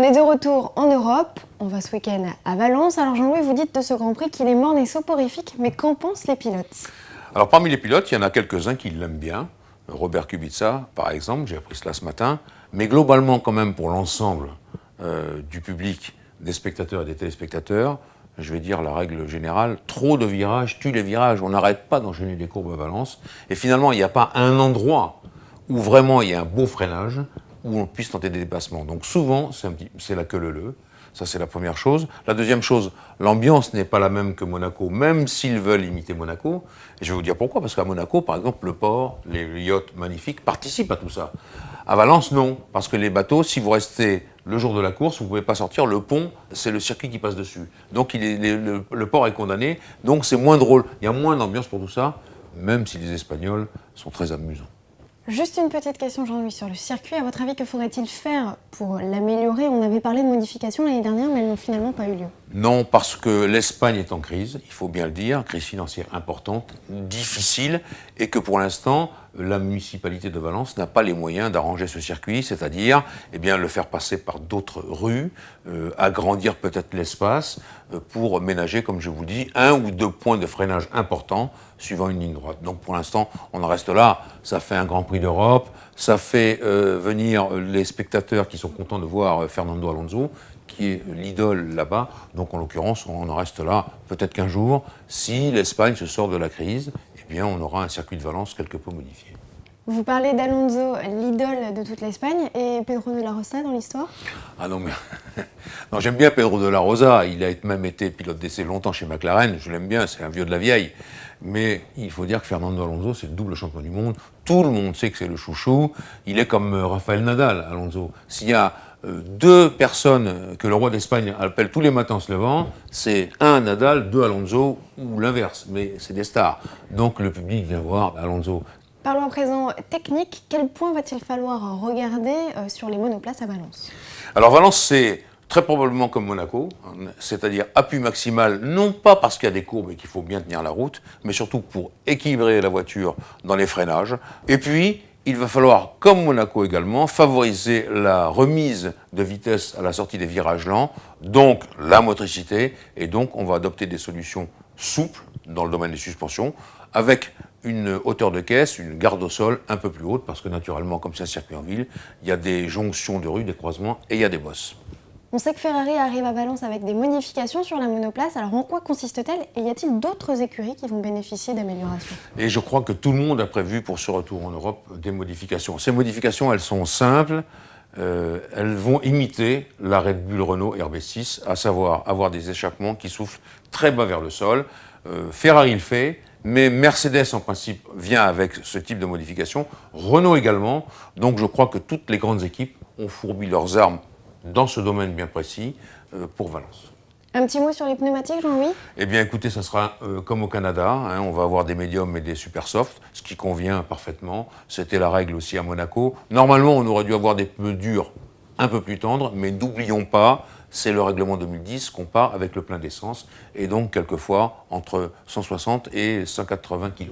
On est de retour en Europe, on va ce week-end à Valence. Alors Jean-Louis, vous dites de ce Grand Prix qu'il est morne et soporifique, mais qu'en pensent les pilotes? Alors parmi les pilotes, il y en a quelques-uns qui l'aiment bien. Robert Kubica, par exemple, j'ai appris cela ce matin. Mais globalement, quand même, pour l'ensemble du public, des spectateurs et des téléspectateurs, je vais dire la règle générale, trop de virages tue les virages. On n'arrête pas d'enchaîner les courbes à Valence. Et finalement, il n'y a pas un endroit où vraiment il y a un beau freinage, où on puisse tenter des dépassements. Donc souvent, c'est la queue leu-leu. Ça, c'est la première chose. La deuxième chose, l'ambiance n'est pas la même que Monaco, même s'ils veulent imiter Monaco. Et je vais vous dire pourquoi. Parce qu'à Monaco, par exemple, le port, les yachts magnifiques participent à tout ça. À Valence, non. Parce que les bateaux, si vous restez le jour de la course, vous ne pouvez pas sortir. Le pont, c'est le circuit qui passe dessus. Donc le port est condamné. Donc c'est moins drôle. Il y a moins d'ambiance pour tout ça, même si les Espagnols sont très amusants. Juste une petite question, Jean-Louis, sur le circuit. À votre avis, que faudrait-il faire pour l'améliorer? On avait parlé de modifications l'année dernière, mais elles n'ont finalement pas eu lieu. Non, parce que l'Espagne est en crise, il faut bien le dire, crise financière importante, difficile, et que pour l'instant, la municipalité de Valence n'a pas les moyens d'arranger ce circuit, c'est-à-dire le faire passer par d'autres rues, agrandir peut-être l'espace pour ménager, comme je vous dis, 1 ou 2 points de freinage importants suivant une ligne droite. Donc pour l'instant, on en reste là. Ça fait un Grand Prix d'Europe, ça fait venir les spectateurs qui sont contents de voir Fernando Alonso, qui est l'idole là-bas. Donc en l'occurrence, on en reste là. Peut-être qu'un jour, si l'Espagne se sort de la crise, eh bien on aura un circuit de Valence quelque peu modifié. Vous parlez d'Alonso, l'idole de toute l'Espagne, et Pedro de la Rosa dans l'histoire? Ah non, mais non, j'aime bien Pedro de la Rosa. Il a même été pilote d'essai longtemps chez McLaren. Je l'aime bien, c'est un vieux de la vieille. Mais il faut dire que Fernando Alonso, c'est le double champion du monde. Tout le monde sait que c'est le chouchou. Il est comme Rafael Nadal, Alonso. S'il y a 2 personnes que le roi d'Espagne appelle tous les matins en se levant, c'est 1 Nadal, 2 Alonso, ou l'inverse. Mais c'est des stars. Donc le public vient voir Alonso. Parlons à présent technique. Quel point va-t-il falloir regarder sur les monoplaces à Valence? Alors Valence, c'est très probablement comme Monaco, c'est-à-dire appui maximal, non pas parce qu'il y a des courbes et qu'il faut bien tenir la route, mais surtout pour équilibrer la voiture dans les freinages. Et puis, il va falloir, comme Monaco également, favoriser la remise de vitesse à la sortie des virages lents, donc la motricité, et donc on va adopter des solutions souples dans le domaine des suspensions, avec une hauteur de caisse, une garde au sol un peu plus haute, parce que naturellement, comme c'est un circuit en ville, il y a des jonctions de rue, des croisements, et il y a des bosses. On sait que Ferrari arrive à Valence avec des modifications sur la monoplace, alors en quoi consiste-t-elle et y a-t-il d'autres écuries qui vont bénéficier d'améliorations? Et je crois que tout le monde a prévu pour ce retour en Europe des modifications. Ces modifications, elles sont simples, elles vont imiter la Red Bull Renault RB6, à savoir avoir des échappements qui soufflent très bas vers le sol. Ferrari le fait, mais Mercedes en principe vient avec ce type de modification, Renault également, donc je crois que toutes les grandes équipes ont fourbi leurs armes dans ce domaine bien précis pour Valence. Un petit mot sur les pneumatiques, Jean-Louis? Eh bien écoutez, ça sera comme au Canada, hein, on va avoir des médiums et des super soft, ce qui convient parfaitement. C'était la règle aussi à Monaco. Normalement, on aurait dû avoir des pneus durs un peu plus tendres, mais n'oublions pas, c'est le règlement 2010 qu'on part avec le plein d'essence, et donc quelquefois entre 160 et 180 kg.